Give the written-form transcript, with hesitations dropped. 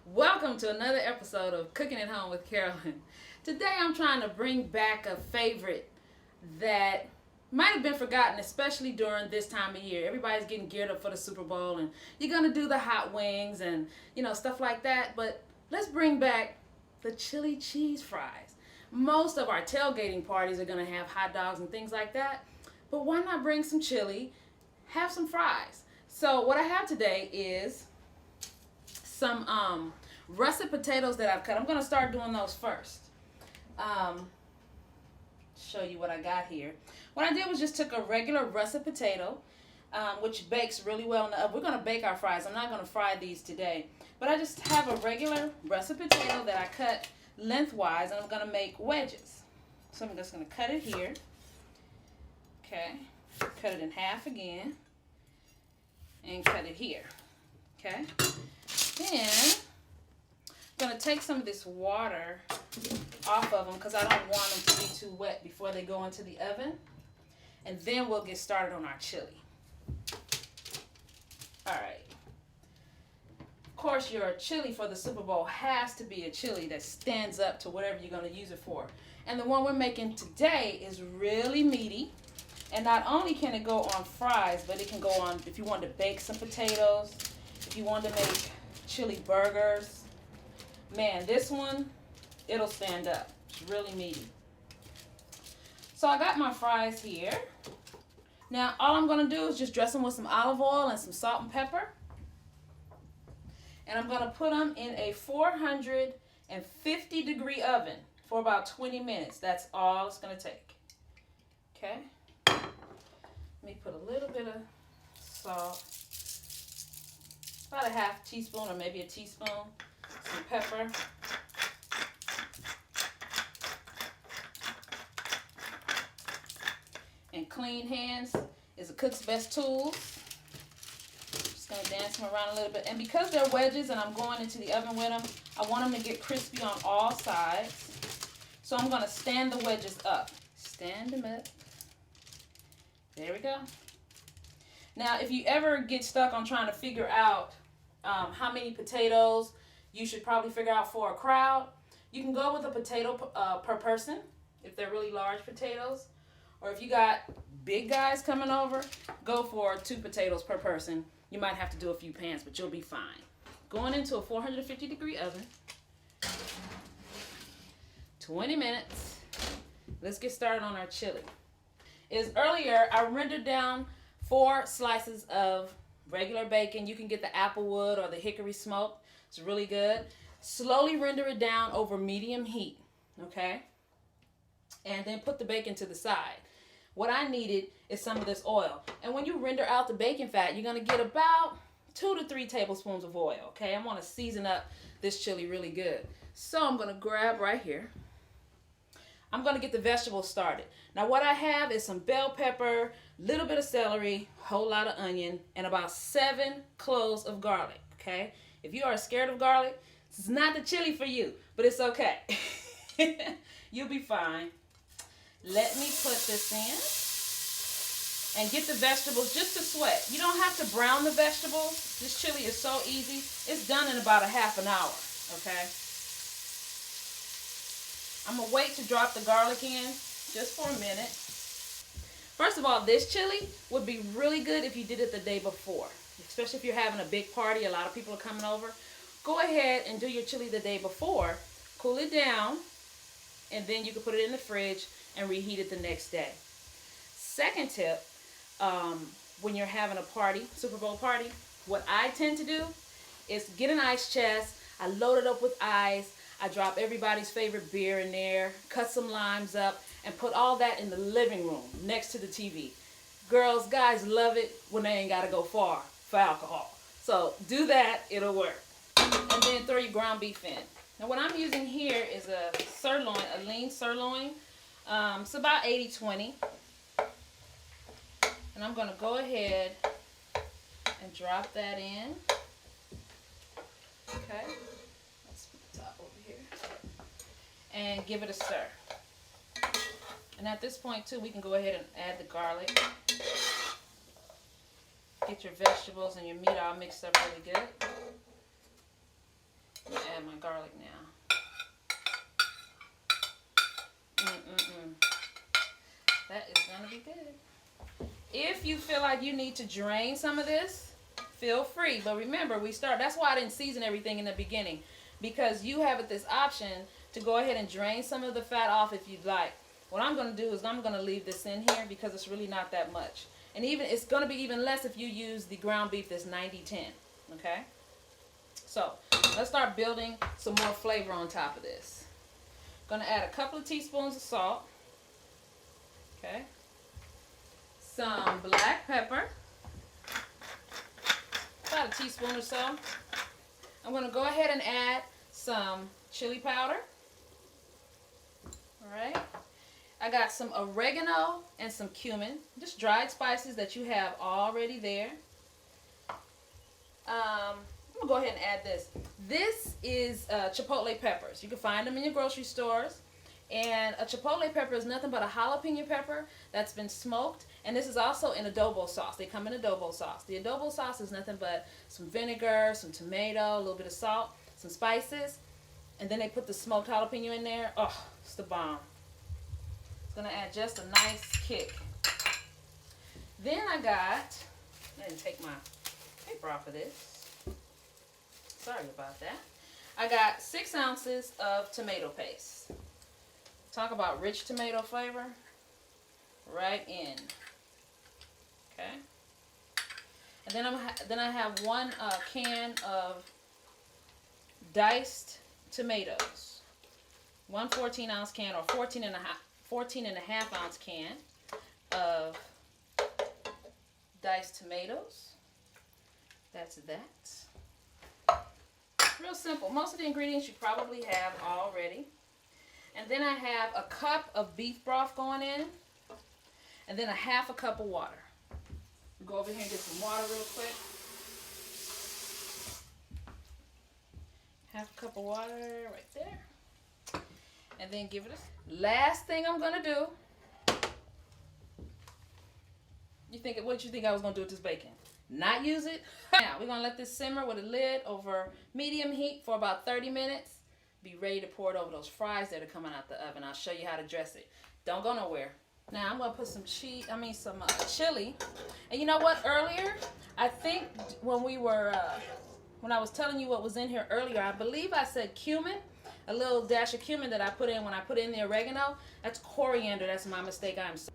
Welcome to another episode of Cooking at Home with Carolyn. Today I'm trying to bring back a favorite that might have been forgotten, especially during this time of year. Everybody's getting geared up for the Super Bowl and you're going to do the hot wings and, stuff like that. But let's bring back the chili cheese fries. Most of our tailgating parties are going to have hot dogs and things like that. But why not bring some chili, have some fries? So what I have today is some russet potatoes that I've cut. I'm going to start doing those first. Show you what I got here. What I did was just took a regular russet potato, which bakes really well in the oven. We're going to bake our fries. I'm not going to fry these today. But I just have a regular russet potato that I cut lengthwise, and I'm going to make wedges. So I'm just going to cut it here. Okay. Cut it in half again. And cut it here. Okay. Then I'm going to take some of this water off of them because I don't want them to be too wet before they go into the oven. And then we'll get started on our chili. Alright. Of course, your chili for the Super Bowl has to be a chili that stands up to whatever you're going to use it for. And the one we're making today is really meaty. And not only can it go on fries, but it can go on if you want to bake some potatoes, if you want to make chili burgers. Man, this one, it'll stand up. It's really meaty. So I got my fries here. Now all I'm going to do is just dress them with some olive oil and some salt and pepper. And I'm going to put them in a 450 degree oven for about 20 minutes. That's all it's going to take. Okay. Let me put a little bit of salt. About a half teaspoon or maybe a teaspoon. Some pepper. And clean hands is a cook's best tool. Just going to dance them around a little bit. And because they're wedges and I'm going into the oven with them, I want them to get crispy on all sides. So I'm going to stand the wedges up. Stand them up. There we go. Now, if you ever get stuck on trying to figure out how many potatoes you should probably figure out for a crowd, you can go with a potato per person if they're really large potatoes. Or if you got big guys coming over, go for 2 potatoes per person. You might have to do a few pans, but you'll be fine. Going into a 450 degree oven. 20 minutes. Let's get started on our chili. Earlier, I rendered down 4 slices of regular bacon. You can get the applewood or the hickory smoked. It's really good. Slowly render it down over medium heat, okay? And then put the bacon to the side. What I needed is some of this oil. And when you render out the bacon fat, you're going to get about 2 to 3 tablespoons of oil, okay? I want to season up this chili really good. So I'm going to grab right here. I'm going to get the vegetables started. Now what I have is some bell pepper, little bit of celery, whole lot of onion, and about 7 cloves of garlic, okay? If you are scared of garlic, this is not the chili for you, but it's okay. You'll be fine. Let me put this in and get the vegetables just to sweat. You don't have to brown the vegetables. This chili is so easy. It's done in about a half an hour, okay? I'm going to wait to drop the garlic in just for a minute. First of all, this chili would be really good if you did it the day before. Especially if you're having a big party, a lot of people are coming over. Go ahead and do your chili the day before. Cool it down. And then you can put it in the fridge and reheat it the next day. Second tip, when you're having a party, Super Bowl party, what I tend to do is get an ice chest. I load it up with ice. I drop everybody's favorite beer in there, cut some limes up, and put all that in the living room next to the TV. Girls, guys love it when they ain't got to go far for alcohol. So do that, it'll work. And then throw your ground beef in. Now what I'm using here is a sirloin, a lean sirloin. It's about 80-20. And I'm going to go ahead and drop that in. Okay. Let's put the top over here. And give it a stir. And at this point too, we can go ahead and add the garlic. Get your vegetables and your meat all mixed up really good. add my garlic now. That is gonna be good. If you feel like you need to drain some of this, feel free. But remember, that's why I didn't season everything in the beginning, because you have this option to go ahead and drain some of the fat off if you'd like. What I'm gonna do is I'm gonna leave this in here because it's really not that much. And it's gonna be even less if you use the ground beef that's 90-10, okay? So let's start building some more flavor on top of this. Gonna add a couple of teaspoons of salt. Okay. Some black pepper. About a teaspoon or so. I'm gonna go ahead and add some chili powder. Alright. I got some oregano and some cumin. Just dried spices that you have already there. I'm gonna go ahead and add this. This is chipotle peppers. You can find them in your grocery stores. And a chipotle pepper is nothing but a jalapeno pepper that's been smoked. And this is also in adobo sauce. They come in adobo sauce. The adobo sauce is nothing but some vinegar, some tomato, a little bit of salt, some spices. And then they put the smoked jalapeno in there. Oh, it's the bomb. It's going to add just a nice kick. Then I didn't take my paper off of this. Sorry about that. I got 6 ounces of tomato paste. Talk about rich tomato flavor. Right in. Okay. And then I have 1 can of diced tomatoes. 1 14-ounce can or 14 and a half ounce can of diced tomatoes. That's that. Real simple. Most of the ingredients you probably have already. And then I have a cup of beef broth going in. And then a half a cup of water. Go over here and get some water real quick. Half a cup of water right there. And then give it a... Last thing I'm going to do. What did you think I was going to do with this bacon? Not use it? Now, we're going to let this simmer with a lid over medium heat for about 30 minutes. Be ready to pour it over those fries that are coming out the oven. I'll show you how to dress it. Don't go nowhere. Now I'm gonna put some chili. And you know what? Earlier, I think when I was telling you what was in here earlier, I believe I said cumin, a little dash of cumin that I put in when I put in the oregano. That's coriander. That's my mistake. I'm sorry.